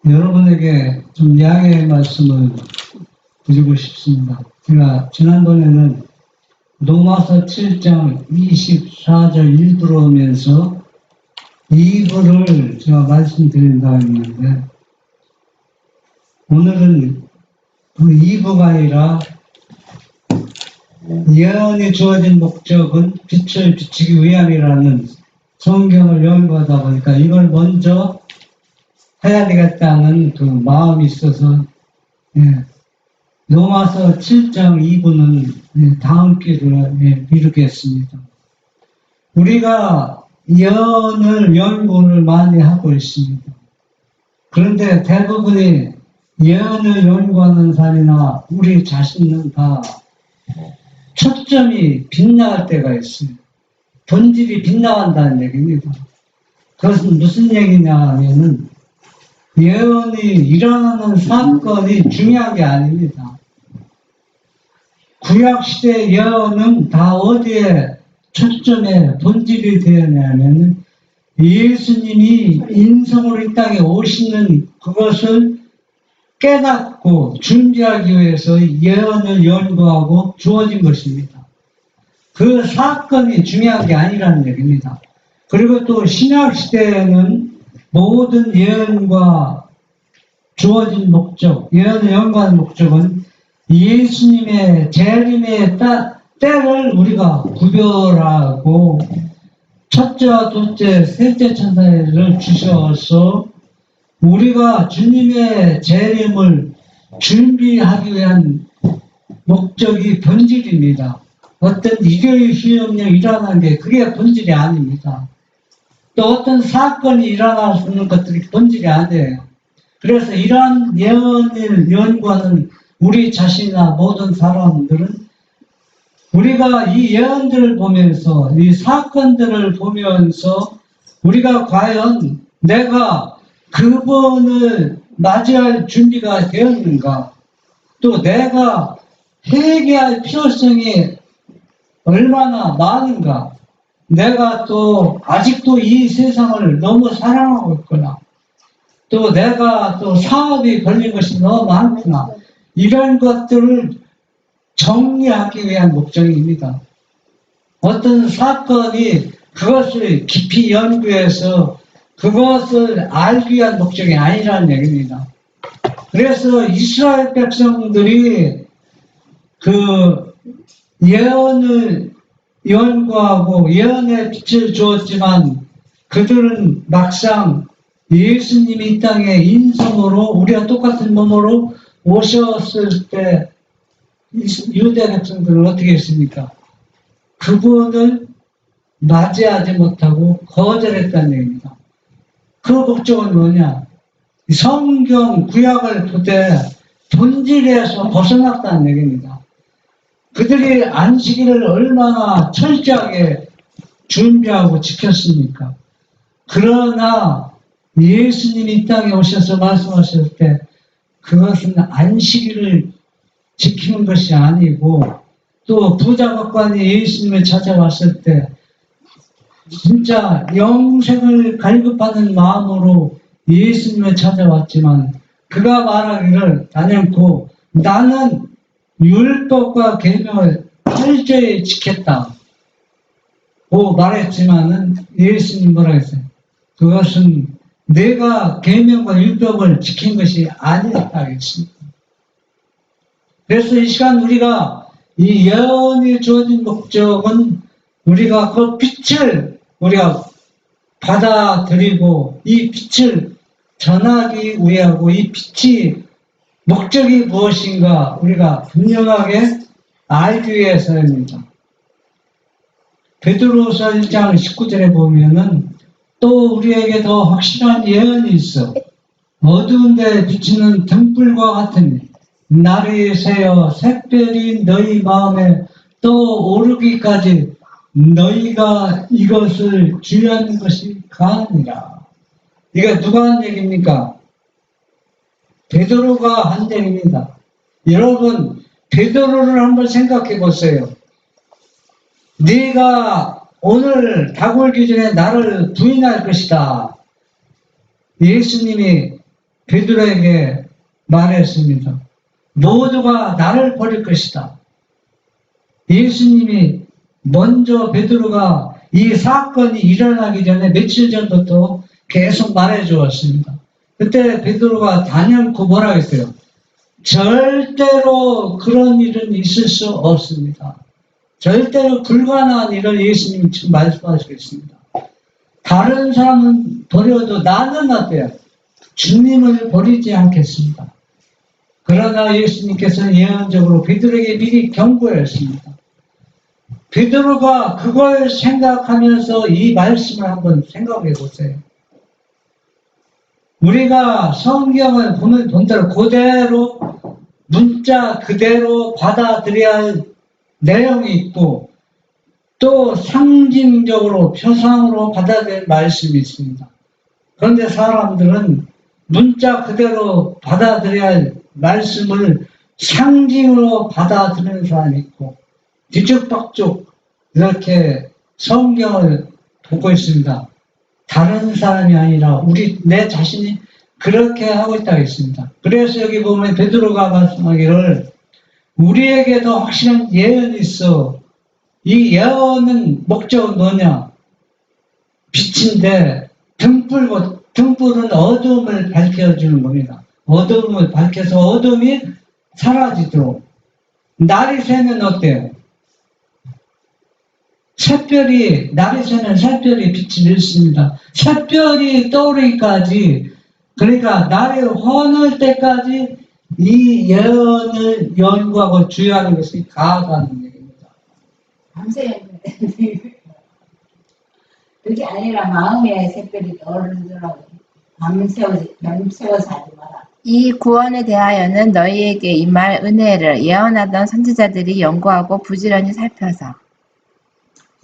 여러분에게 좀 양해의 말씀을 드리고 싶습니다. 제가 지난번에는 로마서 7장 24절 1부로 오면서 2부를 제가 말씀드린다 했는데, 오늘은 그 2부가 아니라 예언이 주어진 목적은 빛을 비추기 위함이라는 성경을 연구하다 보니까 이걸 먼저 해야 되겠다는 그 마음이 있어서, 로마서 7장 2부는 다음 기회로 미루겠습니다. 우리가 예언을 연구를 많이 하고 있습니다. 그런데 대부분이 예언을 연구하는 사람이나 우리 자신은 다 초점이 빗나갈 때가 있어요. 본질이 빗나간다는 얘기입니다. 그것은 무슨 얘기냐 하면은 예언이 일어나는 사건이 중요한 게 아닙니다. 구약시대 예언은 다 어디에 초점에 본질이 되었냐면 예수님이 인성으로 이 땅에 오시는 그것을 깨닫고 준비하기 위해서 예언을 연구하고 주어진 것입니다. 그 사건이 중요한 게 아니라는 얘기입니다. 그리고 또 신약시대에는 모든 예언과 주어진 목적, 예언을 연구하는 목적은 예수님의 재림의 때를 우리가 구별하고 첫째와 둘째, 셋째 천사를 주셔서 우리가 주님의 재림을 준비하기 위한 목적이 본질입니다. 어떤 이교의 시험령이 일어나는 게 그게 본질이 아닙니다. 또 어떤 사건이 일어나는 것들이 본질이 아니에요. 그래서 이러한 예언을 연구하는 우리 자신이나 모든 사람들은 우리가 이 예언들을 보면서 이 사건들을 보면서 우리가 과연 내가 그분을 맞이할 준비가 되었는가, 또 내가 회개할 필요성이 얼마나 많은가, 내가 또 아직도 이 세상을 너무 사랑하고 있구나, 또 내가 또 사업이 걸린 것이 너무 많구나, 이런 것들을 정리하기 위한 목적입니다. 어떤 사건이 그것을 깊이 연구해서 그것을 알기 위한 목적이 아니라는 얘기입니다. 그래서 이스라엘 백성들이 그 예언을 연구하고 예언의 빛을 주었지만 그들은 막상 예수님이 이 땅에 인성으로 우리와 똑같은 몸으로 오셨을 때 유대 백성들은 어떻게 했습니까? 그분을 맞이하지 못하고 거절했다는 얘기입니다. 그 목적은 뭐냐? 성경 구약을 보되 본질에서 벗어났다는 얘기입니다. 그들이 안식일을 얼마나 철저하게 준비하고 지켰습니까? 그러나 예수님이 이 땅에 오셔서 말씀하실 때 그것은 안식일을 지키는 것이 아니고, 또 부자박관이 예수님을 찾아왔을 때 진짜 영생을 갈급하는 마음으로 예수님을 찾아왔지만 그가 말하기를 단연코 나는 율법과 계명을 철저히 지켰다고 말했지만은 예수님 뭐라 했어요? 그것은 내가 계명과 율법을 지킨 것이 아니었다 했습니다. 그래서 이 시간 우리가 이 예언이 주어진 목적은 우리가 그 빛을 우리가 받아들이고 이 빛을 전하기 위하고 이 빛이 목적이 무엇인가 우리가 분명하게 알기 위해서입니다. 베드로후서 1장 19절에 보면은 또 우리에게 더 확실한 예언이 있어 어두운 데 비치는 등불과 같으니 날이 새어 샛별이 너희 마음에 또 오르기까지 너희가 이것을 주의하는 것이 가느니라. 이게 누가 한 얘기입니까? 베드로가 한 얘기입니다. 여러분 베드로를 한번 생각해 보세요. 네가 오늘 다굴기 전에 나를 부인할 것이다. 예수님이 베드로에게 말했습니다. 모두가 나를 버릴 것이다. 예수님이 먼저 베드로가 이 사건이 일어나기 전에 며칠 전부터 계속 말해 주었습니다. 그때 베드로가 단연코 뭐라 했어요? 절대로 그런 일은 있을 수 없습니다. 절대로 불가능한 일을 예수님이 지금 말씀하시겠습니다. 다른 사람은 버려도 나는 어때요? 주님을 버리지 않겠습니다. 그러나 예수님께서는 예언적으로 베드로에게 미리 경고했습니다. 베드로가 그걸 생각하면서 이 말씀을 한번 생각해 보세요. 우리가 성경을 보면 본대로 그대로 문자 그대로 받아들여야 할 내용이 있고 또 상징적으로 표상으로 받아들일 말씀이 있습니다. 그런데 사람들은 문자 그대로 받아들여야 할 말씀을 상징으로 받아들이는 사람이 있고 뒤죽박죽 이렇게 성경을 보고 있습니다. 다른 사람이 아니라 내 자신이 그렇게 하고 있다고 했습니다. 그래서 여기 보면 베드로가 말씀하기를 우리에게 더 확실한 예언이 있어. 이 예언은 목적은 뭐냐? 빛인데 등불은 어두움을 밝혀주는 겁니다. 어두움을 밝혀서 어둠이 사라지도록. 날이 새면 어때요? 날이 새면 샛별이 빛이 잃습니다. 샛별이 떠오르기까지, 그러니까 날이 환할 때까지 이 예언을 연구하고 주의하는 것이 가하다는 얘기입니다. 밤새 그게 아니라 마음에 샛별이 떠오르더라고. 밤새워서 하지 마라. 이 구원에 대하여는 너희에게 임할 은혜를 예언하던 선지자들이 연구하고 부지런히 살펴서.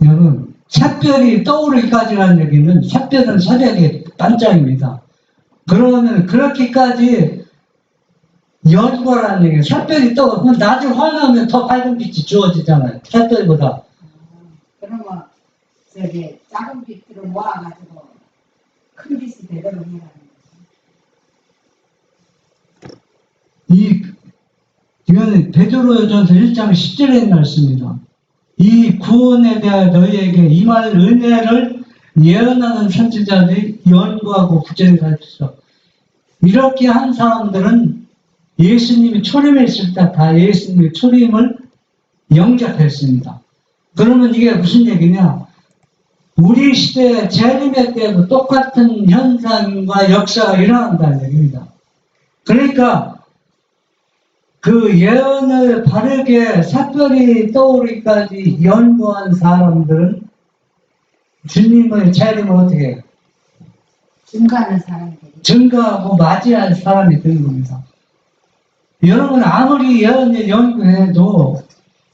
여러분, 샛별이 떠오르기까지라는 얘기는 샛별은 새벽의 반짝입니다. 그러면 그렇게까지 연구하라는 얘기예요. 샛별이 떠오르면 낮이 환하면 더 밝은 빛이 주어지잖아요. 샛별보다. 그러면 저기 작은 빛으로 모아가지고 큰 빛이 되도록 해라는 거지. 이거는 베드로전서 1장 10절에 말씀입니다. 이 구원에 대하여 너희에게 임할 은혜를 예언하는 선지자들이 연구하고 부지런히 살펴서 이렇게 한 사람들은 예수님이 초림했을 때 다 예수님의 초림을 영접했습니다. 그러면 이게 무슨 얘기냐? 우리 시대 재림의 때도 똑같은 현상과 역사가 일어난다는 얘기입니다. 그러니까 그 예언을 바르게 샛별이 떠오르기까지 연구한 사람들은 주님의 재림을 어떻게 해요? 증거하는 사람들이. 증거하고 맞이할 사람이 되는 겁니다. 여러분 아무리 예언을 연구해도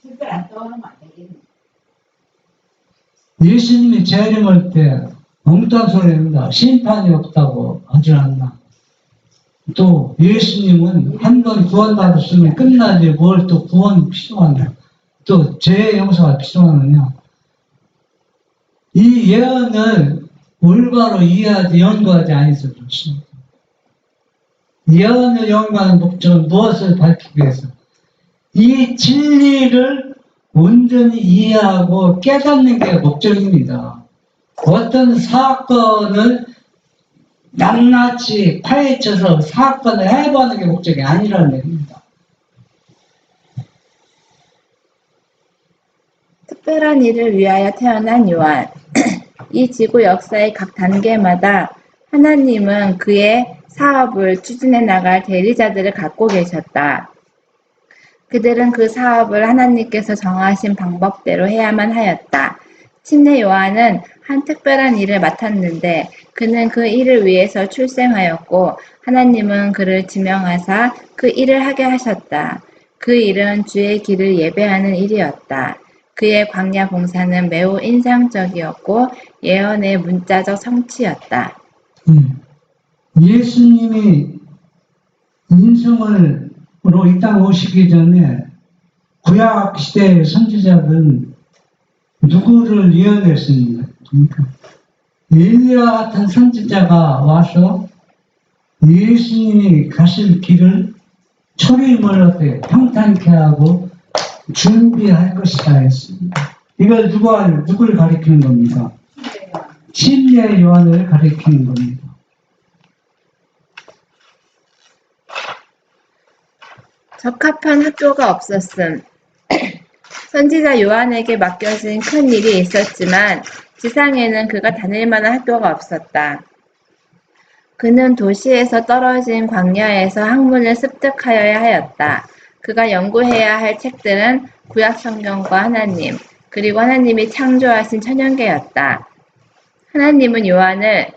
샛별 안 떠오르면 안 되겠네. 예수님이 재림할 때 엉뚱한 소리입니다. 심판이 없다고 하지 않나. 또 예수님은 한 번 구원받았으면 끝나지 뭘 또 구원 필요하냐. 또 죄의 용서가 필요하느냐. 이 예언을 올바로 이해하지 연구하지 않아서 좋습니다. 예언을 연구하는 목적은 무엇을 밝히기 위해서? 이 진리를 온전히 이해하고 깨닫는 게 목적입니다. 어떤 사건을 낱낱이 파헤쳐서 사건을 해보는 게 목적이 아니라는 얘기입니다. 특별한 일을 위하여 태어난 요한. 이 지구 역사의 각 단계마다 하나님은 그의 사업을 추진해 나갈 대리자들을 갖고 계셨다. 그들은 그 사업을 하나님께서 정하신 방법대로 해야만 하였다. 침례 요한은 한 특별한 일을 맡았는데 그는 그 일을 위해서 출생하였고 하나님은 그를 지명하사 그 일을 하게 하셨다. 그 일은 주의 길을 예배하는 일이었다. 그의 광야 봉사는 매우 인상적이었고 예언의 문자적 성취였다. 예수님이 인성으로 이 땅 오시기 전에 구약 시대의 선지자들은 누구를 예언했습니까? 엘리야 같은 선지자가 와서 예수님이 가실 길을 초림을 어때 평탄케 하고 준비할 것이다 했습니다. 이걸 누굴 가리키는 겁니까? 침례 요한을 가리키는 겁니다. 적합한 학교가 없었음. 선지자 요한에게 맡겨진 큰 일이 있었지만 지상에는 그가 다닐 만한 학교가 없었다. 그는 도시에서 떨어진 광야에서 학문을 습득하여야 하였다. 그가 연구해야 할 책들은 구약 성경과 하나님, 그리고 하나님이 창조하신 천연계였다. 하나님은 요한을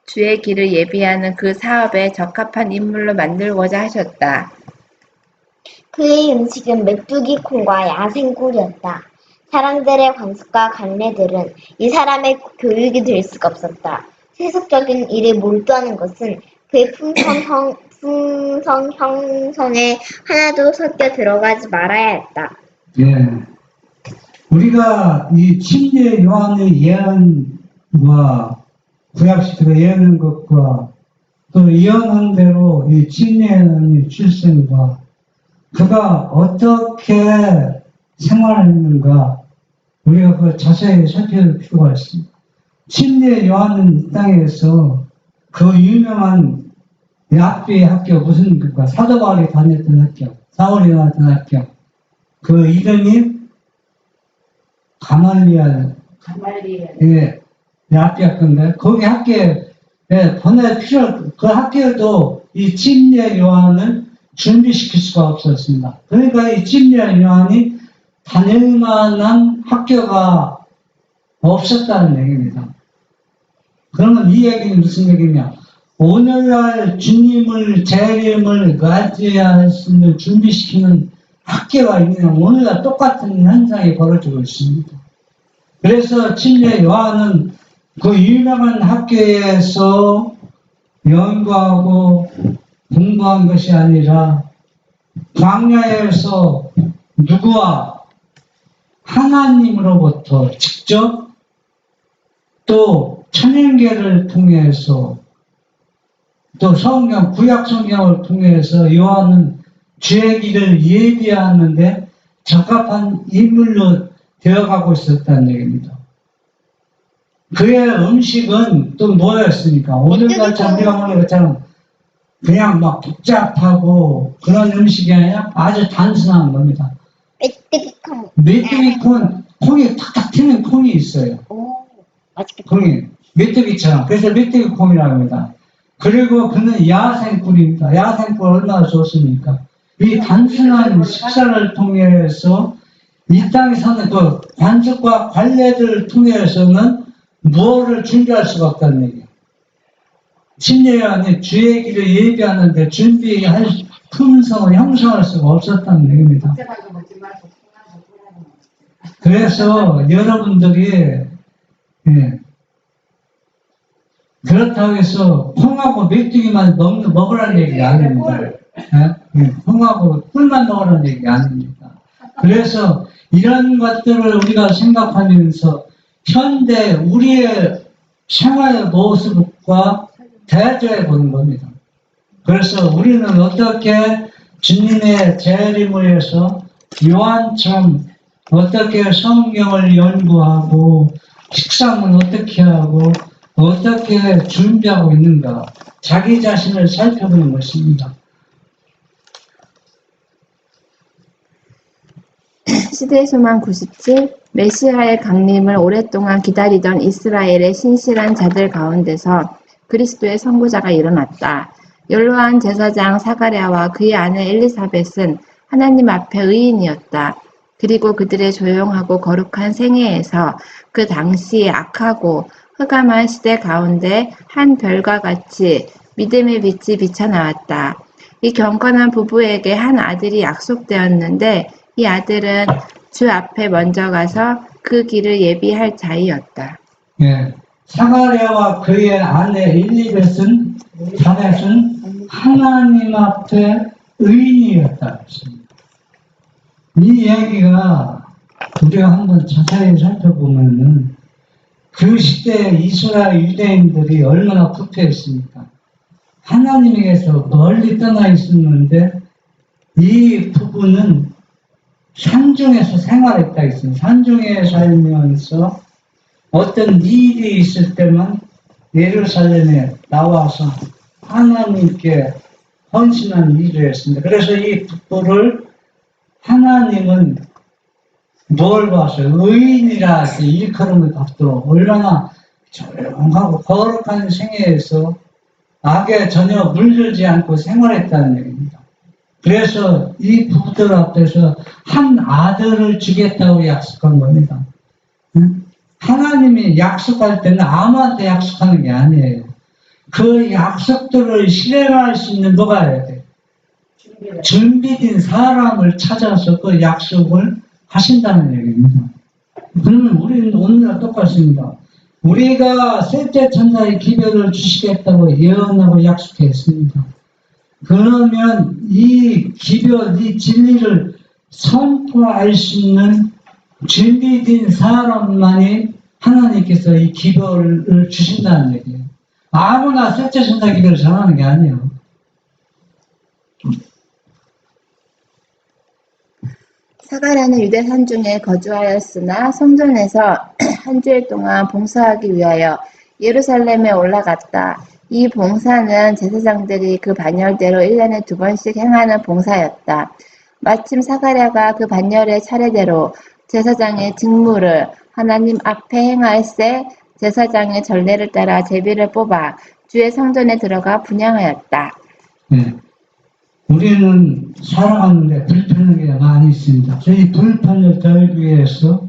주의 길을 예비하는 그 사업에 적합한 인물로 만들고자 하셨다. 그의 음식은 메뚜기 콩과 야생꿀이었다. 사람들의 관습과 관례들은 이 사람의 교육이 될 수가 없었다. 세속적인 일에 몰두하는 것은 그의 품성 형성에 하나도 섞여 들어가지 말아야 했다. 예. 우리가 이 침례 요한의 예언과 구약시대가 예언한 것과 또 예언한 대로 이 침례 요한의 출생과 그가 어떻게 생활했는가 우리가 그걸 자세히 살펴볼 필요가 있습니다. 침례 요한은 땅에서 그 유명한 랍비의 학교 무슨 그니까 사도 바울이 다녔던 학교, 사울이 다녔던 학교 그 이름이 가말리엘 예, 랍비 학교인데 거기 학교에 보낼 필요 그 학교도 이 침례 요한을 준비시킬 수가 없었습니다. 그러니까 이 침례 요한이 다닐 만한 학교가 없었다는 얘기입니다. 그러면 이 얘기는 무슨 얘기냐? 오늘날 주님을 재림을 맞이할 수 있는 준비시키는 학교가 있느냐? 오늘날 똑같은 현상이 벌어지고 있습니다. 그래서 침례 요한은 그 유명한 학교에서 연구하고 공부한 것이 아니라 광야에서 누구와 하나님으로부터 직접 또 천연계를 통해서 또 성경, 구약 성경을 통해서 요한은 주의 길을 예비하는데 적합한 인물로 되어가고 있었다는 얘기입니다. 그의 음식은 또 뭐였습니까? 오늘같이 우리가 먹는 것처럼 그냥 막 복잡하고 그런 음식이 아니라 아주 단순한 겁니다. 메뚜기콩. 메뚜기 콩이 탁탁 튀는 콩이 있어요. 오, 맛있겠다. 콩이 메뚜기처럼. 그래서 메뚜기 콩이라고 합니다. 그리고 그는 야생꿀입니다. 야생꿀 얼마나 좋습니까? 이 단순한 식사를 통해서 이 땅에 사는 그 관습과 관례들을 통해서는 무엇을 준비할 수가 없다는 얘기예요. 침례 요한이 주의 길을 예비하는데 준비할 품성을 형성할 수가 없었다는 얘기입니다. 그래서 여러분들이 그렇다고 해서 콩하고 메뚜기만 먹으라는 얘기가 아닙니다. 콩하고 꿀만 먹으라는 얘기가 아닙니다. 그래서 이런 것들을 우리가 생각하면서 현대 우리의 생활의 모습과 대조해 보는 겁니다. 그래서 우리는 어떻게 주님의 재림을 위해서 요한처럼 어떻게 성경을 연구하고 식사는 어떻게 하고 어떻게 준비하고 있는가 자기 자신을 살펴보는 것입니다. 시대의 소망 97 메시아의 강림을 오랫동안 기다리던 이스라엘의 신실한 자들 가운데서 그리스도의 선구자가 일어났다. 연로한 제사장 사가랴와 그의 아내 엘리사벳은 하나님 앞에 의인이었다. 그리고 그들의 조용하고 거룩한 생애에서 그 당시 악하고 흑암한 시대 가운데 한 별과 같이 믿음의 빛이 비쳐나왔다. 이 경건한 부부에게 한 아들이 약속되었는데 이 아들은 주 앞에 먼저 가서 그 길을 예비할 자이었다. 예. 사가랴와 그의 아내 엘리벳은 하나님 앞에 의인이었다. 이 이야기가 우리가 한번 자세히 살펴보면은 그 시대 이스라엘 유대인들이 얼마나 부패했습니까? 하나님에게서 멀리 떠나 있었는데 이 부부는 산중에서 생활했다 했습니다. 산중에 살면서 어떤 일이 있을 때만 예루살렘에 나와서 하나님께 헌신한 일을 했습니다. 그래서 이 부부를 하나님은 뭘 봐서 의인이라 일컬음을 받도록 얼마나 조용하고 거룩한 생애에서 악에 전혀 물들지 않고 생활했다는 얘기입니다. 그래서 이 부부들 앞에서 한 아들을 주겠다고 약속한 겁니다. 하나님이 약속할 때는 아무한테 약속하는 게 아니에요. 그 약속들을 실행할 수 있는 누가 해야 돼? 준비된 사람을 찾아서 그 약속을 하신다는 얘기입니다. 그러면 우리는 오늘과 똑같습니다. 우리가 셋째 천사의 기별을 주시겠다고 예언하고 약속했습니다. 그러면 이 기별, 이 진리를 선포할 수 있는 준비된 사람만이 하나님께서 이 기별을 주신다는 얘기예요. 아무나 셋째 천사 기별을 전하는 게 아니에요. 사가랴는 유대 산중에 거주하였으나 성전에서 한 주일 동안 봉사하기 위하여 예루살렘에 올라갔다. 이 봉사는 제사장들이 그 반열대로 1년에 2번씩 행하는 봉사였다. 마침 사가랴가 그 반열의 차례대로 제사장의 직무를 하나님 앞에 행할새 제사장의 전례를 따라 제비를 뽑아 주의 성전에 들어가 분향하였다. 네. 우리는 살아가는데 불편한 게 많이 있습니다. 저희 불편을 덜기 위해서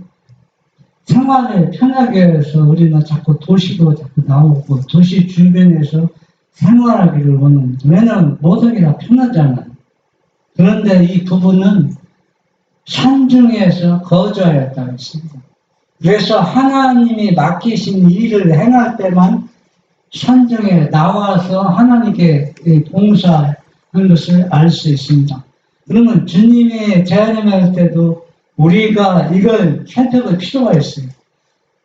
생활을 편하게 해서 우리는 자꾸 도시로 자꾸 나오고 도시 주변에서 생활하기를 원합니다. 왜냐하면 모든 게 다 편하잖아요. 그런데 이 부부는 산중에서 거주하였다고 했습니다. 그래서 하나님이 맡기신 일을 행할 때만 산중에 나와서 하나님께 봉사하는 것을 알 수 있습니다. 그러면 주님의 재림할 때도 우리가 이걸 살펴볼 필요가 있어요.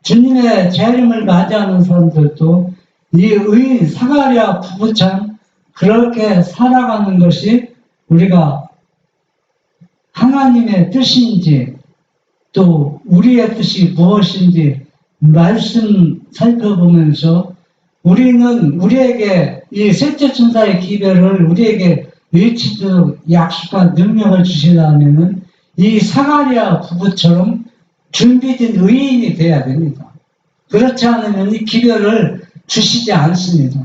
주님의 재림을 맞이하는 사람들도 이 의인 사가랴 부부처럼 그렇게 살아가는 것이 우리가 하나님의 뜻인지 또 우리의 뜻이 무엇인지 말씀 살펴보면서 우리는 우리에게 이 셋째 천사의 기별을 우리에게 일치도록 약속한 능력을 주시려면은 이 사가랴 부부처럼 준비된 의인이 돼야 됩니다. 그렇지 않으면 이 기별을 주시지 않습니다.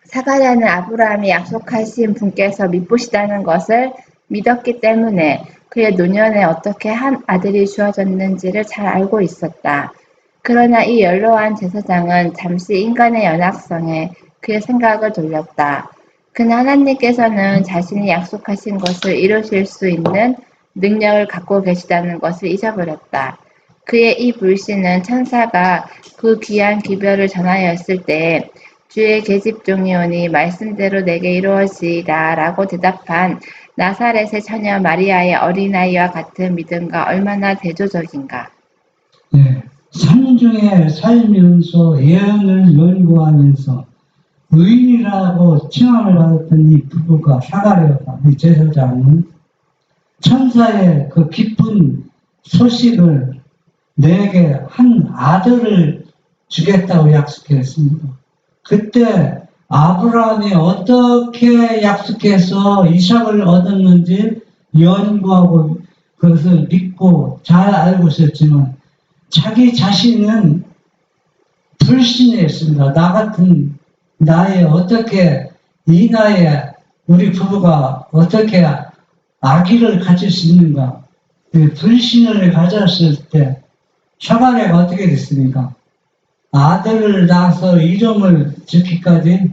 사가랴는 아브라함이 약속하신 분께서 믿으시다는 것을 믿었기 때문에 그의 노년에 어떻게 한 아들이 주어졌는지를 잘 알고 있었다. 그러나 이 연로한 제사장은 잠시 인간의 연약성에 그의 생각을 돌렸다. 그는 하나님께서는 자신이 약속하신 것을 이루실 수 있는 능력을 갖고 계시다는 것을 잊어버렸다. 그의 이 불신은 천사가 그 귀한 기별을 전하였을 때에 주의 계집종이 오니 말씀대로 내게 이루어지리라 라고 대답한 나사렛의 처녀 마리아의 어린아이와 같은 믿음과 얼마나 대조적인가. 네, 산중에 살면서 예언을 연구하면서 의인이라고 칭함을 받았던 이 부부가 사가랴가 이 제사장은 천사의 그 기쁜 소식을 내게 한 아들을 주겠다고 약속했습니다. 그때 아브라함이 어떻게 약속해서 이삭을 얻었는지 연구하고 그것을 믿고 잘 알고 있었지만 자기 자신은 불신했습니다. 나 같은 나이에 어떻게, 이 나이에 우리 부부가 어떻게 아기를 가질 수 있는가. 불신을 가졌을 때 사가랴가 어떻게 됐습니까? 아들을 낳아서 이름을 짓기까지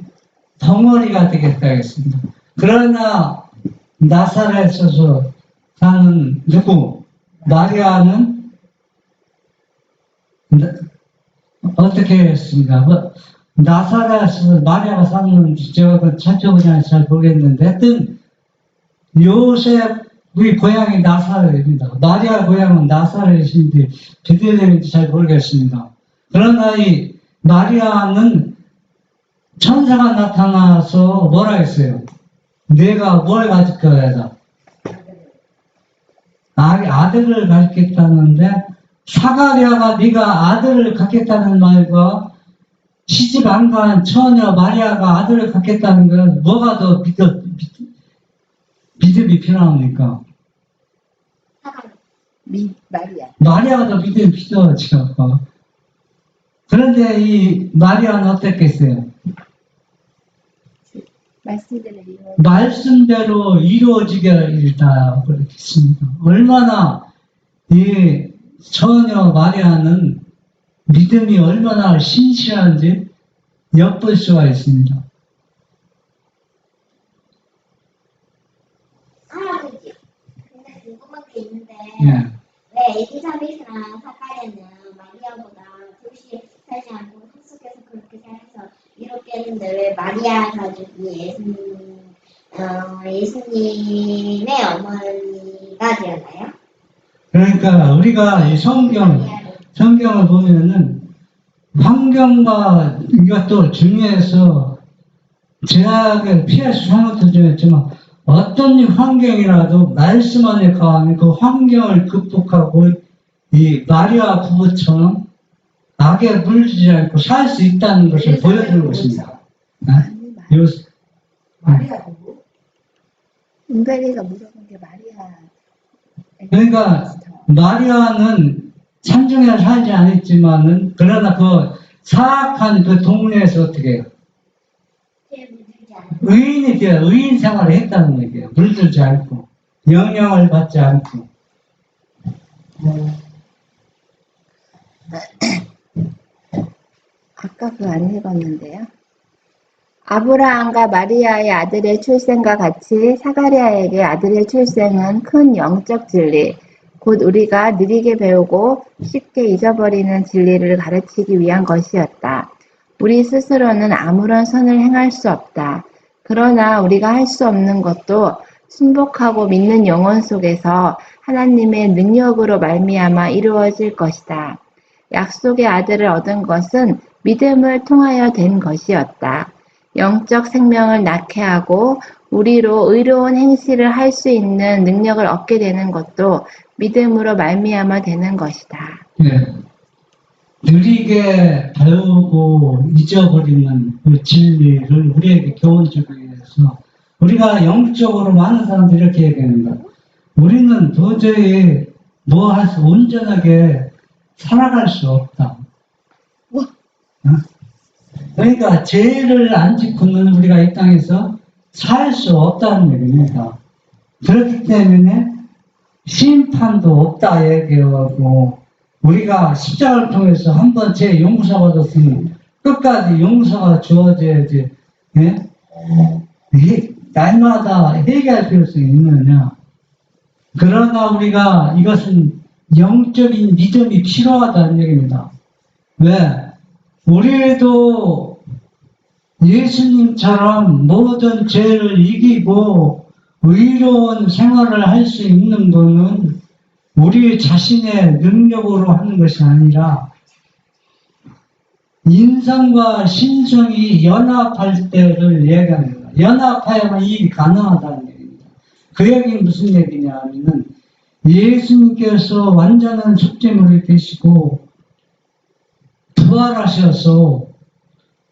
덩어리가 되겠다 했습니다. 그러나 나사렛에서 사는 누구? 마리아는 어떻게 했습니까? 나사렛에서 마리아가 사는지 제가 찾아보지 않아서 잘 모르겠는데 하여튼 요셉의 고향이 나사렛입니다. 마리아 고향은 나사렛인지 베들레헴인지 잘 모르겠습니다. 그러나 이 마리아는 천사가 나타나서 뭐라 했어요? 내가 뭘 가질 거야? 아들을 갖겠다는데 사가랴가 네가 아들을 갖겠다는 말과 시집 안 간 처녀 마리아가 아들을 갖겠다는 건 뭐가 더 믿음이 필요합니까? 마리아. 마리아가 더 믿음이 필요하지. 그런데 이 마리아는 어떻겠어요? 말씀대로 이루어지게 일다 그렇겠습니다. 얼마나 이 처녀 마리아는 믿음이 얼마나 신실한지 엿볼 수가 있습니다. 할아버지, 근데 궁금한 게 있는데 예. 왜 엘리사벳이랑 사가랴는 마리아보다 둘이 살지 않고 상속해서 그렇게 살아서 이렇게 했는데 왜 마리아 가족이 예수님의 어머니가 되었나요? 그러니까 우리가 이 성경을 보면은 환경과 이것도 중요해서 제약을 피할 수는 중요했지만 어떤 환경이라도 말씀 안에 가면 그 환경을 극복하고 이 마리아 부부처럼 악에 물들지 않고 살 수 있다는 것을 보여주는 것입니다. 마리아 부부? 은별이가 물어본 게 마리아. 그러니까 마리아는 산중에 살지 않았지만은 그러나 그 사악한 그 동네에서 어떻게 해요? 의인이 되어 의인 생활을 했다는 얘기예요. 물들지 않고 영향을 받지 않고. 아까 그거 안 읽었는데요. 아브라함과 마리아의 아들의 출생과 같이 사가랴에게 아들의 출생은 큰 영적 진리, 곧 우리가 느리게 배우고 쉽게 잊어버리는 진리를 가르치기 위한 것이었다. 우리 스스로는 아무런 선을 행할 수 없다. 그러나 우리가 할 수 없는 것도 순복하고 믿는 영혼 속에서 하나님의 능력으로 말미암아 이루어질 것이다. 약속의 아들을 얻은 것은 믿음을 통하여 된 것이었다. 영적 생명을 낳게 하고 우리로 의로운 행실을 할 수 있는 능력을 얻게 되는 것도 믿음으로 말미암아 되는 것이다. 네. 느리게 배우고 잊어버리는 그 진리를 우리에게 교훈주기 위해서 우리가 영적으로 많은 사람들이 이렇게 얘기합니다. 우리는 도저히 온전하게 살아갈 수 없다. 그러니까 죄를 안 짓고는 우리가 이 땅에서 살 수 없다는 얘기입니다. 그렇기 때문에 심판도 없다 얘기하고 우리가 십자가를 통해서 한번 죄 용서 받았으면 끝까지 용서가 주어져야지. 예? 날마다 회개할 필요성이 있느냐. 그러나 우리가 이것은 영적인 믿음이 필요하다는 얘기입니다. 왜? 우리도 예수님처럼 모든 죄를 이기고 의로운 생활을 할 수 있는 것은 우리 자신의 능력으로 하는 것이 아니라 인성과 신성이 연합할 때를 얘기합니다. 연합하여만 이 일이 가능하다는 얘기입니다. 그 얘기는 무슨 얘기냐 하면은 예수님께서 완전한 속죄물이 되시고 부활하셔서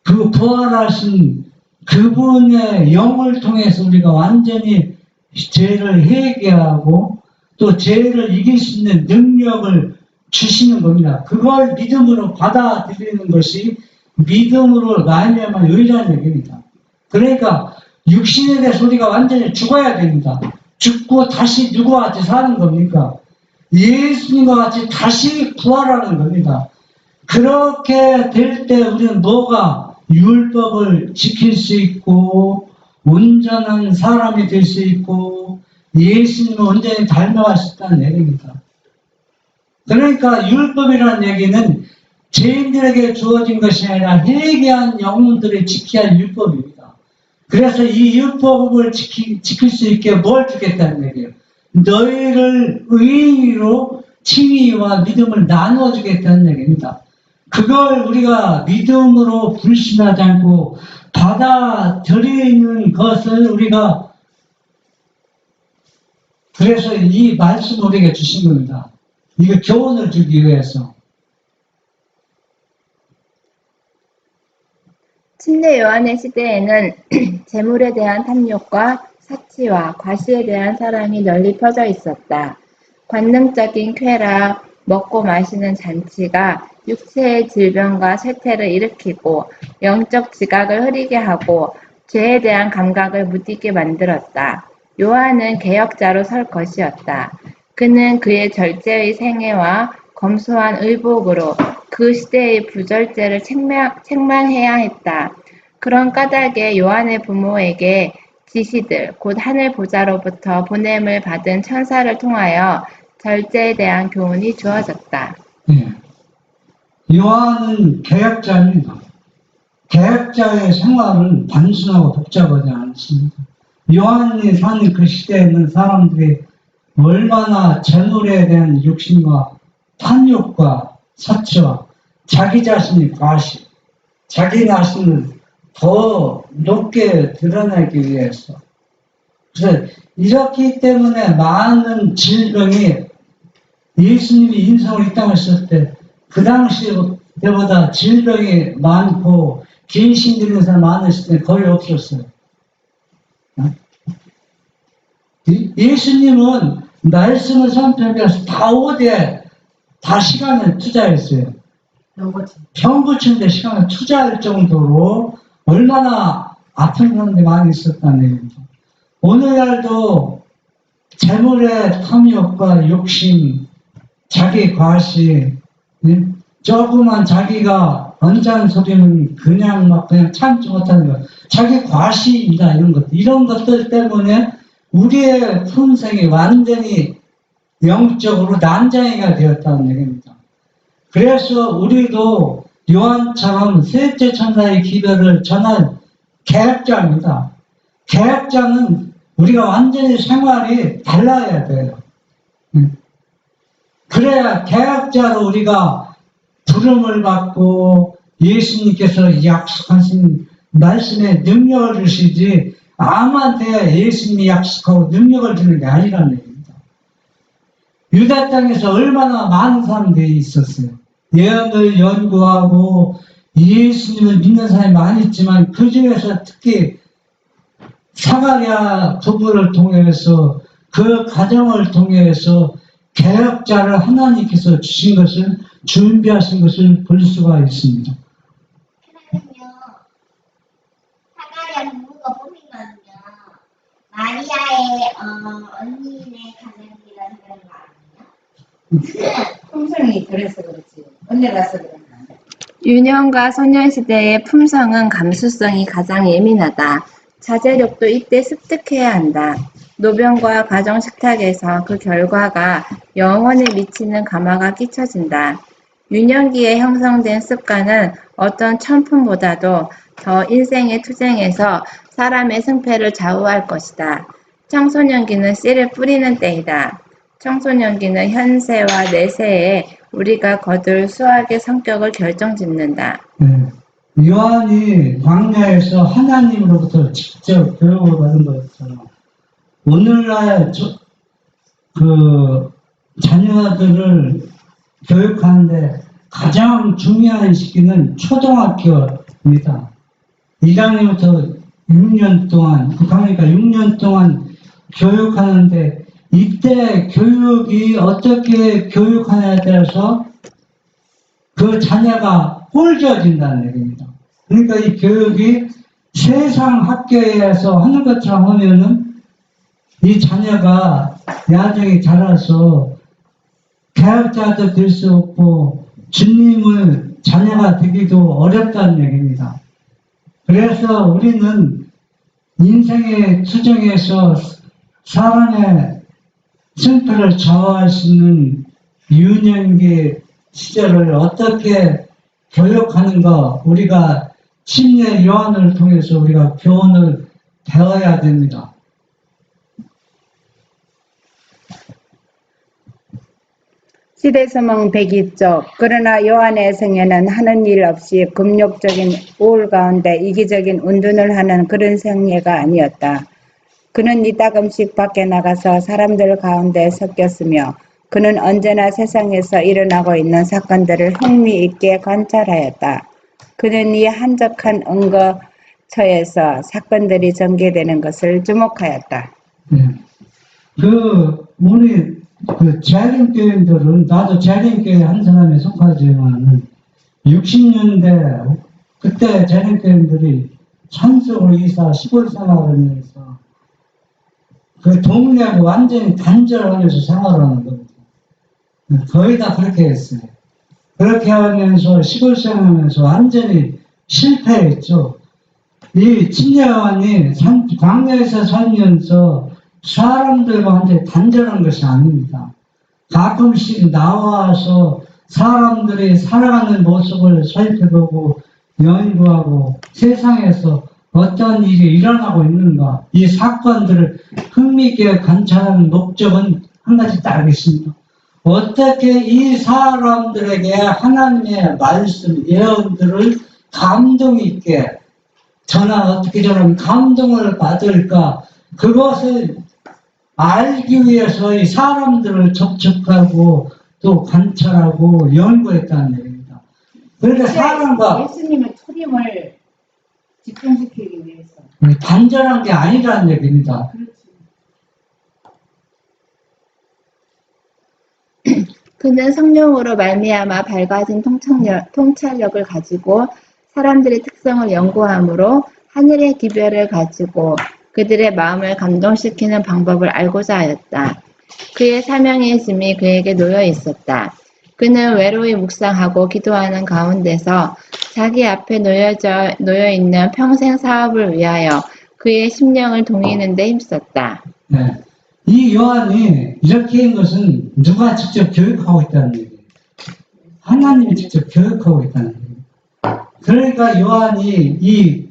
그 부활하신 그분의 영을 통해서 우리가 완전히 죄를 회개하고 또 죄를 이길 수 있는 능력을 주시는 겁니다. 그걸 믿음으로 받아들이는 것이 믿음으로 말미암아 의라는 얘기입니다. 그러니까 육신에 대해서 우리가 완전히 죽어야 됩니다. 죽고 다시 누구와 같이 사는 겁니까? 예수님과 같이 다시 부활하는 겁니다. 그렇게 될 때 우리는 뭐가 율법을 지킬 수 있고 온전한 사람이 될 수 있고 예수님을 온전히 닮아갈 수 있다는 얘기입니다. 그러니까 율법이라는 얘기는 죄인들에게 주어진 것이 아니라 회개한 영혼들이 지켜야 할 율법입니다. 그래서 이 율법을 지킬 수 있게 뭘 주겠다는 얘기예요. 너희를 의인으로 칭의와 믿음을 나누어 주겠다는 얘기입니다. 그걸 우리가 믿음으로 불신하지 않고 받아들이는 것을 우리가 그래서 이 말씀을 우리에게 주신 겁니다. 이거 교훈을 주기 위해서. 침례 요한의 시대에는 재물에 대한 탐욕과 사치와 과시에 대한 사랑이 널리 퍼져 있었다. 관능적인 쾌락, 먹고 마시는 잔치가 육체의 질병과 쇠퇴를 일으키고 영적 지각을 흐리게 하고 죄에 대한 감각을 무디게 만들었다. 요한은 개혁자로 설 것이었다. 그는 그의 절제의 생애와 검소한 의복으로 그 시대의 부절제를 책망해야 했다. 그런 까닭에 요한의 부모에게 지시들, 곧 하늘 보좌로부터 보냄을 받은 천사를 통하여 절제에 대한 교훈이 주어졌다. 네. 요한은 개혁자입니다. 개혁자의 생활은 단순하고 복잡하지 않습니다. 요한이 사는 그 시대에는 사람들이 얼마나 재물에 대한 욕심과 탐욕과 사치와 자기 자신의 과시, 자기 자신을 더 높게 드러내기 위해서. 그래서 이렇기 때문에 많은 질병이 예수님이 인성을 이 땅에 썼을 때 그 당시 때보다 질병이 많고 귀신 들리는 사람 많았을 때 거의 없었어요. 예수님은 말씀을 선포하면서 다 오되 다 시간을 투자했어요. 병 고치는데 시간을 투자할 정도로 얼마나 아픈 사람들이 많이 있었다는 얘기입니다. 오늘날도 재물의 탐욕과 욕심, 자기 과시, 조그만 자기가 언짢은 소리는 그냥 참지 못하는 것, 자기 과시입니다. 이런 것들 때문에 우리의 품성이 완전히 영적으로 난장이가 되었다는 얘기입니다. 그래서 우리도 요한처럼 셋째 천사의 기별을 전할 개혁자입니다. 개혁자는 우리가 완전히 생활이 달라야 돼요. 그래야 개혁자로 우리가 부름을 받고 예수님께서 약속하신 말씀에 능력을 주시지 아무한테 예수님이 약속하고 능력을 주는 게 아니라는 얘기입니다. 유다 땅에서 얼마나 많은 사람들이 있었어요. 예언을 연구하고 예수님을 믿는 사람이 많이 있지만 그 중에서 특히 사가랴 부부를 통해서 그 가정을 통해서 개혁자를 하나님께서 주신 것을 준비하신 것을 볼 수가 있습니다. 그러면요, 사가랴 부부가 보면요, 마리아의 언니네 가정이라는 거 아니에요? 품성이 그래서 그렇지. 언니라서 그런가. 유년과 소년시대의 품성은 감수성이 가장 예민하다. 자제력도 이때 습득해야 한다. 노병과 가정식탁에서 그 결과가 영혼에 미치는 감화가 끼쳐진다. 유년기에 형성된 습관은 어떤 천품보다도 더 인생의 투쟁에서 사람의 승패를 좌우할 것이다. 청소년기는 씨를 뿌리는 때이다. 청소년기는 현세와 내세에 우리가 거둘 수학의 성격을 결정짓는다. 요한이 광야에서 하나님으로부터 직접 교육을 받은 것처럼 오늘날 자녀들을 교육하는데 가장 중요한 시기는 초등학교입니다. 1학년부터 6년 동안, 그러니까 6년 동안 교육하는데 이때 교육이 어떻게 교육하냐에 따라서 그 자녀가 꼴져진다는 얘기입니다. 그러니까 이 교육이 세상 학교에서 하는 것처럼 하면은 이 자녀가 나중에 자라서 개혁자도 될 수 없고 주님을 자녀가 되기도 어렵다는 얘기입니다. 그래서 우리는 인생의 투정에서 사람의 승패를 좌우할 수 있는 유년기 시절을 어떻게 교육하는가, 우리가 침례 요한을 통해서 우리가 교훈을 배워야 됩니다. 시대서몽 102쪽. 그러나 요한의 생애는 하는 일 없이 금욕적인 우울 가운데 이기적인 운둔을 하는 그런 생애가 아니었다. 그는 이따금씩 밖에 나가서 사람들 가운데 섞였으며 그는 언제나 세상에서 일어나고 있는 사건들을 흥미있게 관찰하였다. 그는 이 한적한 은거처에서 사건들이 전개되는 것을 주목하였다. 네. 우리 재림교인들은, 나도 재림교회 한 사람에 속하지만 60년대 그때 재림교인들이 산속으로 이사 시골 생활을 하면서 그 동네하고 완전히 단절하면서 생활하는 겁니다. 거의 다 그렇게 했어요. 그렇게 하면서 시골 생활하면서 완전히 실패했죠. 이 침례요한이 광야에서 살면서 사람들과 완전히 단절한 것이 아닙니다. 가끔씩 나와서 사람들이 살아가는 모습을 살펴보고 연구하고 세상에서 어떤 일이 일어나고 있는가, 이 사건들을 흥미있게 관찰하는 목적은 한 가지 딱 있습니다. 어떻게 이 사람들에게 하나님의 말씀, 예언들을 감동 있게 어떻게 저런 감동을 받을까, 그것을 알기 위해서 이 사람들을 접촉하고 또 관찰하고 연구했다는 얘기입니다. 그러니까 사람과 예수님의 초림을 집중시키기 위해서. 단절한 게 아니라는 얘기입니다. 그는 성령으로 말미암아 밝아진 통찰력을 가지고 사람들의 특성을 연구함으로 하늘의 기별을 가지고 그들의 마음을 감동시키는 방법을 알고자 하였다. 그의 사명의 짐이 그에게 놓여 있었다. 그는 외로이 묵상하고 기도하는 가운데서 자기 앞에 놓여 있는 평생 사업을 위하여 그의 심령을 동이는 데 힘썼다. 네. 이 요한이 이렇게 한 것은 누가 직접 교육하고 있다는 얘기예요. 하나님이 직접 교육하고 있다는 얘기예요. 그러니까 요한이 이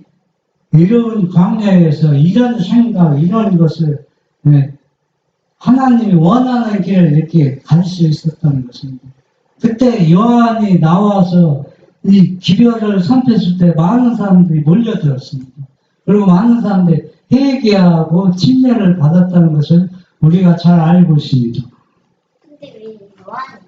이런 광야에서 이런 생각, 이런 것을 하나님이 원하는 길을 이렇게 갈 수 있었다는 것입니다. 그때 요한이 나와서 이 기별을 선포했을 때 많은 사람들이 몰려들었습니다. 그리고 많은 사람들이 회개하고 침례를 받았다는 것을 우리가 잘 알고 있습니다. 근데 왜 요한은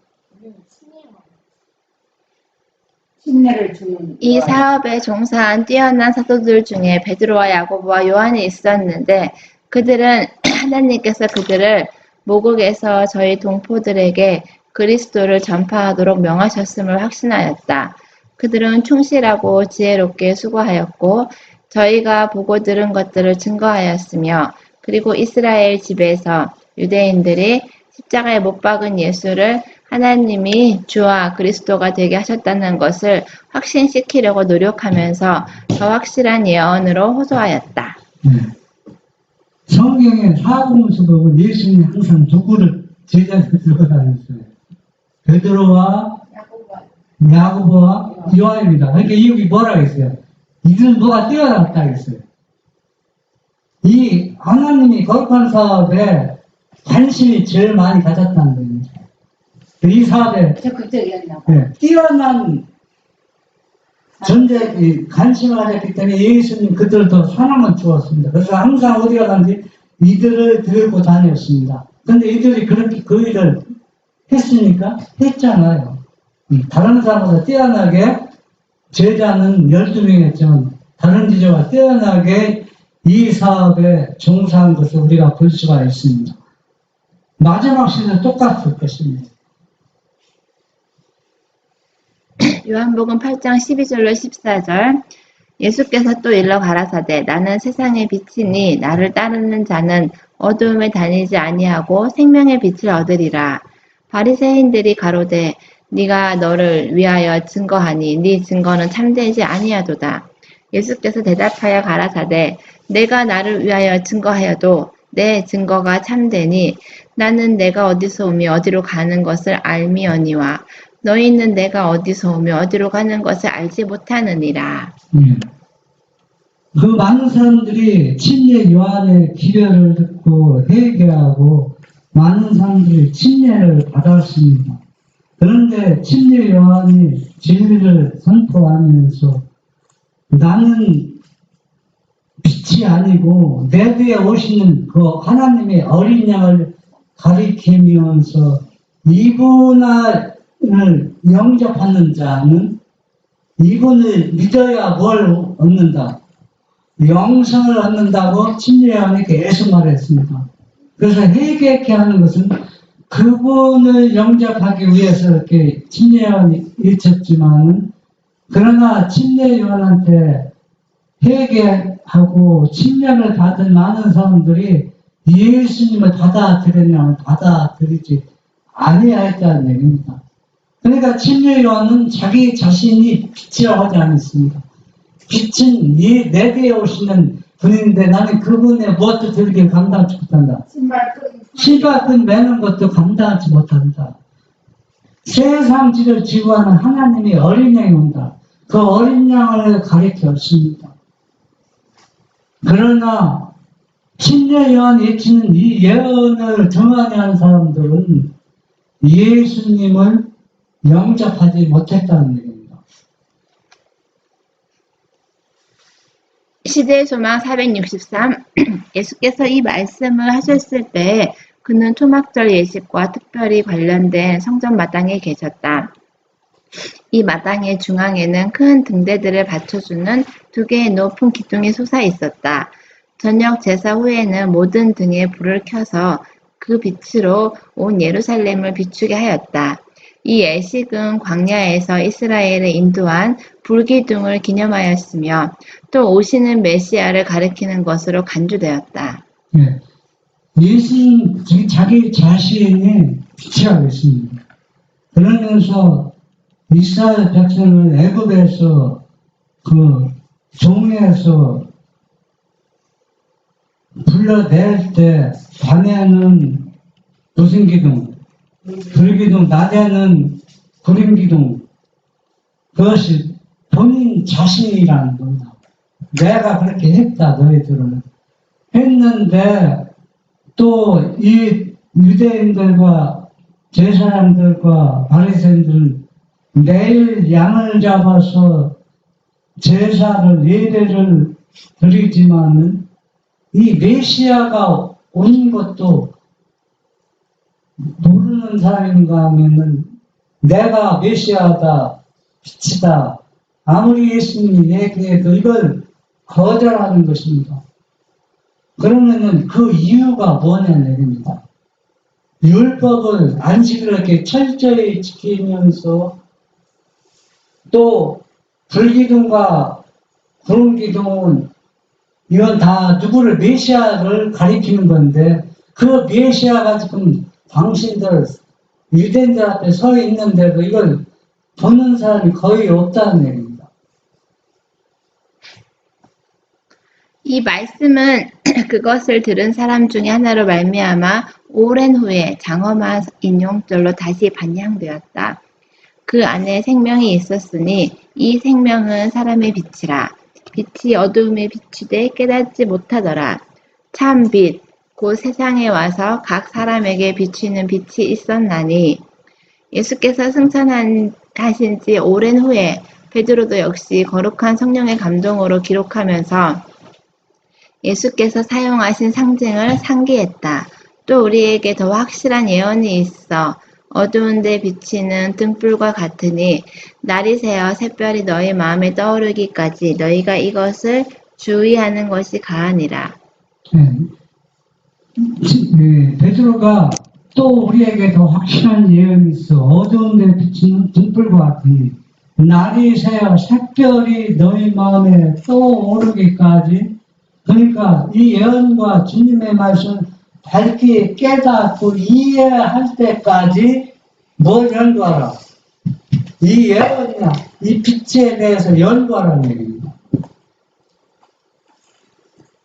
침례를 주는 이 사업에 종사한 뛰어난 사도들 중에 베드로와 야고보와 요한이 있었는데 그들은 하나님께서 그들을 모국에서 저희 동포들에게 그리스도를 전파하도록 명하셨음을 확신하였다. 그들은 충실하고 지혜롭게 수고하였고 저희가 보고 들은 것들을 증거하였으며 그리고 이스라엘 집에서 유대인들이 십자가에 못 박은 예수를 하나님이 주와 그리스도가 되게 하셨다는 것을 확신시키려고 노력하면서 더 확실한 예언으로 호소하였다. 성경의 사복음서 보면 예수님이 항상 누구를 제자로 들고 다녔어요. 베드로와 야고보와 요한입니다. 그러니까 여기 뭐라고 했어요? 이들은 뭐가 뛰어났다 했어요. 이 하나님이 거룩한 사업에 관심이 제일 많이 가졌다는 겁니다. 이 사업에 적극적이었나 봐. 뛰어난 관심을 가졌기 때문에 예수님 그들도 사랑을 주었습니다. 그래서 항상 어디 가든지 이들을 들고 다녔습니다. 근데 이들이 그렇게 그 일을 했으니까 했잖아요. 다른 사람보다 뛰어나게 제자는 12명이었지만 다른 제자와 뛰어나게 이 사업에 종사한 것을 우리가 볼 수가 있습니다. 마지막 시대도 똑같을 것입니다. 요한복음 8장 12절로 14절 예수께서 또 일러 가라사대 나는 세상의 빛이니 나를 따르는 자는 어두움에 다니지 아니하고 생명의 빛을 얻으리라. 바리새인들이 가로되 네가 너를 위하여 증거하니 네 증거는 참되지 아니하도다. 예수께서 대답하여 가라사대 내가 나를 위하여 증거하여도 내 증거가 참되니 나는 내가 어디서 오며 어디로 가는 것을 알미언니와 너희는 내가 어디서 오며 어디로 가는 것을 알지 못하느니라. 그 많은 사람들이 침례 요한의 기별을 듣고 회개하고 많은 사람들이 침례를 받았습니다. 그런데 침례 요한이 진리를 선포하면서 나는 빛이 아니고 내 뒤에 오시는 그 하나님의 어린 양을 가리키면서 이분을 영접하는 자는 이분을 믿어야 뭘 얻는다. 영생을 얻는다고 침례 요한이 계속 말했습니다. 그래서 회개케 하는 것은 그분을 영접하기 위해서 이렇게 침례 요한이 일쳤지만은 그러나 침례 요한한테 회개하고 침례를 받은 많은 사람들이 예수님을 받아들였냐면 받아들이지 아니하였다는 얘기입니다. 그러니까 침례 요한은 자기 자신이 빛이라고 하지 않았습니다. 빛은 내 뒤에 오시는 분인데 나는 그분의 무엇도 들게 감당하지 못한다. 신발끈 매는 것도 감당하지 못한다. 세상 지를 지구하는 하나님의 어린 양이 온다. 그 어린 양을 가리켰습니다. 그러나 침례 요한이 외치는 이 예언을 등한히 한 사람들은 예수님을 영접하지 못했다는 얘기입니다. 시대의 소망 463 예수께서 이 말씀을 하셨을 때 그는 초막절 예식과 특별히 관련된 성전 마당에 계셨다. 이 마당의 중앙에는 큰 등대들을 받쳐주는 두 개의 높은 기둥이 솟아 있었다. 저녁 제사 후에는 모든 등에 불을 켜서 그 빛으로 온 예루살렘을 비추게 하였다. 이 예식은 광야에서 이스라엘을 인도한 불기둥을 기념하였으며 또 오시는 메시아를 가리키는 것으로 간주되었다. 네. 예수는 자기 자신이 빛이라고 했습니다. 그러면서 이스라엘 백성을 애굽에서 그 종에서 불러낼 때 밤에는 무슨 기둥, 불기둥, 낮에는 구름기둥, 그것이 본인 자신이라는 겁니다. 내가 그렇게 했다 너희들은 했는데 또 이 유대인들과 제사장들과 바리새인들은 매일 양을 잡아서 제사를 예배를 드리지만은 이 메시아가 온 것도 모르는 사람인가 하면은 내가 메시아다 빛이다 아무리 예수님이 얘기해도 이걸 거절하는 것입니다. 그러면은 그 이유가 뭐냐는 얘기입니다. 율법을 안식을 이렇게 철저히 지키면서 또 불기둥과 구름기둥은 이건 다 누구를 메시아를 가리키는 건데 그 메시아가 지금 당신들 유대인들 앞에 서 있는데도 이걸 보는 사람이 거의 없다는 얘기입니다. 이 말씀은 그것을 들은 사람 중에 하나로 말미암아 오랜 후에 장엄한 인용절로 다시 반향되었다. 그 안에 생명이 있었으니 이 생명은 사람의 빛이라. 빛이 어두움에 비추되 깨닫지 못하더라. 참 빛, 곧 세상에 와서 각 사람에게 비추는 빛이 있었나니 예수께서 승천하신 지 오랜 후에 베드로도 역시 거룩한 성령의 감동으로 기록하면서 예수께서 사용하신 상징을 상기했다. 또 우리에게 더 확실한 예언이 있어 어두운 데 비치는 등불과 같으니 날이 새어 샛별이 너희 마음에 떠오르기까지 너희가 이것을 주의하는 것이 가하니라. 베드로가 또 우리에게 더 확실한 예언이 있어 어두운 데 비치는 등불과 같으니 날이 새어 샛별이 너희 마음에 떠오르기까지, 그러니까 이 예언과 주님의 말씀 밝게 깨닫고 이해할 때까지 뭘 연구하라? 이 예언이나 이 빛에 대해서 연구하라는 얘기입니다.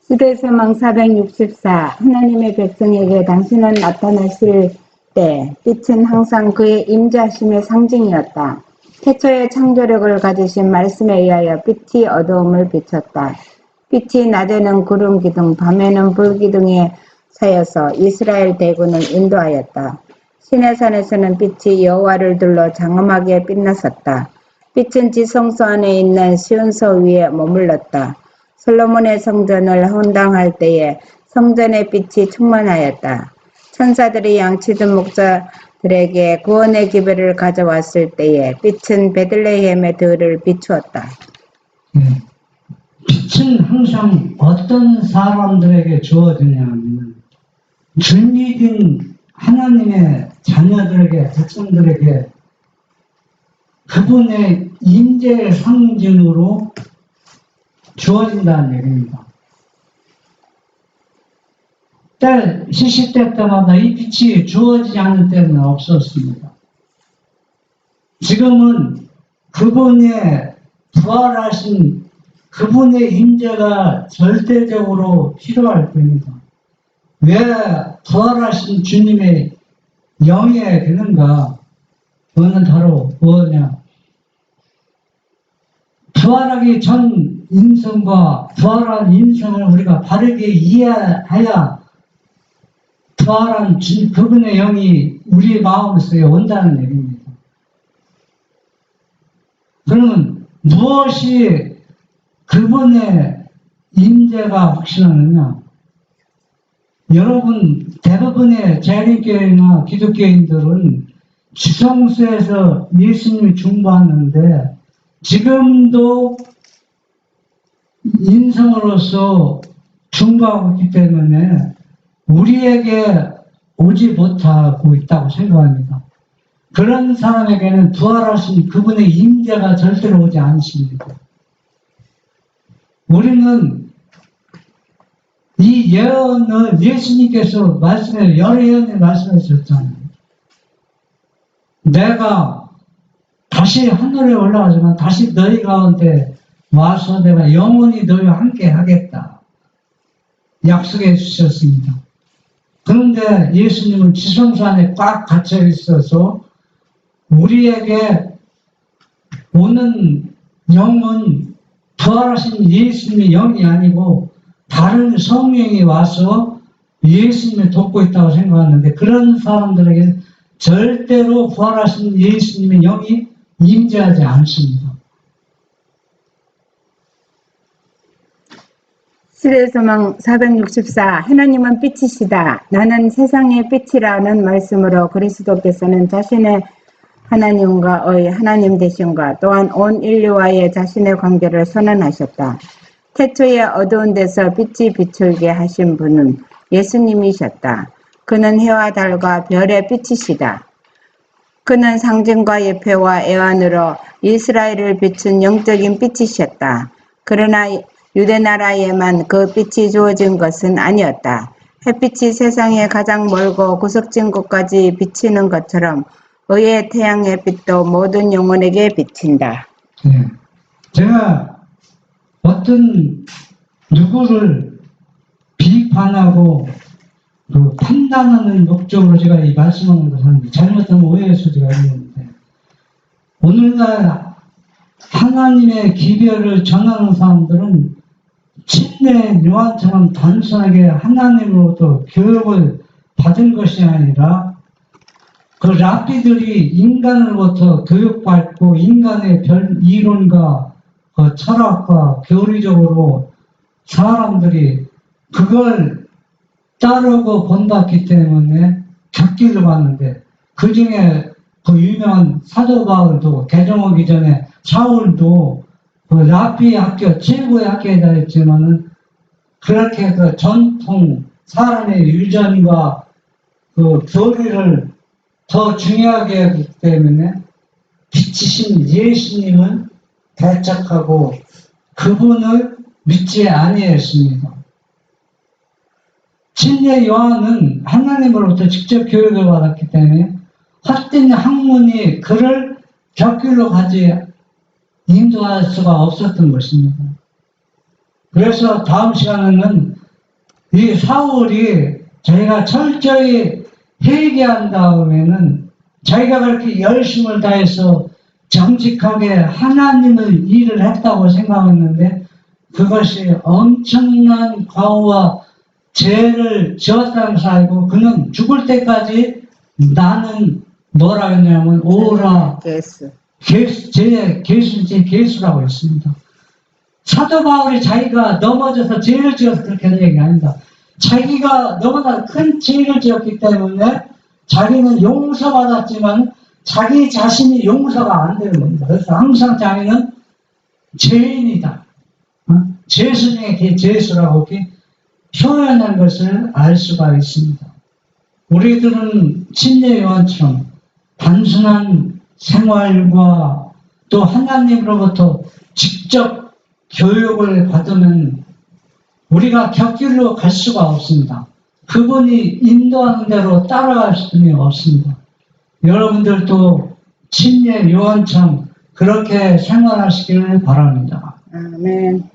시대소망 464 하나님의 백성에게 당신은 나타나실 때 빛은 항상 그의 임재하심의 상징이었다. 태초에 창조력을 가지신 말씀에 의하여 빛이 어두움을 비췄다. 빛이 낮에는 구름 기둥, 밤에는 불 기둥에 사여서 이스라엘 대군을 인도하였다. 시내산에서는 빛이 여호와를 둘러 장엄하게 빛났었다. 빛은 지성소 안에 있는 시온소 위에 머물렀다. 솔로몬의 성전을 헌당할 때에 성전의 빛이 충만하였다. 천사들이 양치던 목자들에게 구원의 기별을 가져왔을 때에 빛은 베들레헴의 들을 비추었다. 빛은 항상 어떤 사람들에게 주어지냐면 준비된 하나님의 자녀들에게, 백성들에게 그분의 임재의 상징으로 주어진다는 얘기입니다. 시시때 때마다 이 빛이 주어지지 않는 때는 없었습니다. 지금은 그분의 부활하신 그분의 임재가 절대적으로 필요할 때입니다. 왜 부활하신 주님의 영에 드는가? 그거는 바로 뭐냐? 부활하기 전 인성과 부활한 인성을 우리가 바르게 이해해야 부활한 그분의 영이 우리 마음속에 온다는 얘기입니다. 그러면 무엇이 그분의 임재가 확신하느냐? 여러분 대부분의 재림교회나 기독교인들은 지성소에서 예수님을 중보하는데 지금도 인성으로서 중보하고 있기 때문에 우리에게 오지 못하고 있다고 생각합니다. 그런 사람에게는 부활하신 그분의 임재가 절대로 오지 않습니다. 우리는 이 예언을 예수님께서 여러 예언을 말씀하셨잖아요. 내가 다시 하늘에 올라가지만 다시 너희 가운데 와서 내가 영원히 너희와 함께 하겠다. 약속해 주셨습니다. 그런데 예수님은 지성소 안에 꽉 갇혀 있어서 우리에게 오는 영은 부활하신 예수님의 영이 아니고 다른 성령이 와서 예수님을 돕고 있다고 생각하는데 그런 사람들에게 절대로 부활하신 예수님의 영이 임재하지 않습니다. 시대소망 464 하나님은 빛이시다. 나는 세상의 빛이라는 말씀으로 그리스도께서는 자신의 하나님과의 하나님 되심과 또한 온 인류와의 자신의 관계를 선언하셨다. 태초에 어두운 데서 빛이 비추게 하신 분은 예수님이셨다. 그는 해와 달과 별의 빛이시다. 그는 상징과 예표와 애환으로 이스라엘을 비춘 영적인 빛이셨다. 그러나 유대나라에만 그 빛이 주어진 것은 아니었다. 햇빛이 세상에 가장 멀고 구석진 곳까지 비치는 것처럼 의의 태양의 빛도 모든 영혼에게 비친다. 네. 제가 어떤 누구를 비판하고 판단하는 목적으로 제가 이 말씀하는 것은 잘못하면 오해의 소지가 있는데 오늘날 하나님의 기별을 전하는 사람들은 침례 요한처럼 단순하게 하나님으로부터 교육을 받은 것이 아니라 그 랍비들이 인간으로부터 교육받고 인간의 별 이론과 그 철학과 교리적으로 사람들이 그걸 따르고 본받기 때문에 격기를 받는데 그 중에 그 유명한 사도 바울도 개종 오기 전에 사울도 그 랍비 학교 최고의 학교에 다녔지만은 그렇게 그 전통 사람의 유전과 그 교리를 더 중요하게 하기 때문에 빛이신 예수님을 대적하고 그분을 믿지 아니했습니다. 침례 요한은 하나님으로부터 직접 교육을 받았기 때문에 헛된 학문이 그를 곁길로 가지 인도할 수가 없었던 것입니다. 그래서 다음 시간에는 이 사울이 저희가 철저히 회개한 다음에는 자기가 그렇게 열심을 다해서 정직하게 하나님의 일을 했다고 생각했는데 그것이 엄청난 과오와 죄를 지었다는 것을 알고 그는 죽을 때까지 나는 뭐라 했냐면 오라 개수. 개수라고 했습니다. 사도 바울이 자기가 넘어져서 죄를 지어서 그렇게 하는 얘기가 아닙니다. 자기가 너무나 큰 죄를 지었기 때문에 자기는 용서받았지만 자기 자신이 용서가 안 되는 겁니다. 그래서 항상 자기는 죄인이다. 죄수 중에 죄수라고 이렇게 표현한 것을 알 수가 있습니다. 우리들은 침례 요한처럼 단순한 생활과 또 하나님으로부터 직접 교육을 받으면 우리가 곁길로 갈 수가 없습니다. 그분이 인도하는 대로 따라갈 수는 없습니다. 여러분들도 침례 요한처럼 그렇게 생활하시기를 바랍니다. 아멘.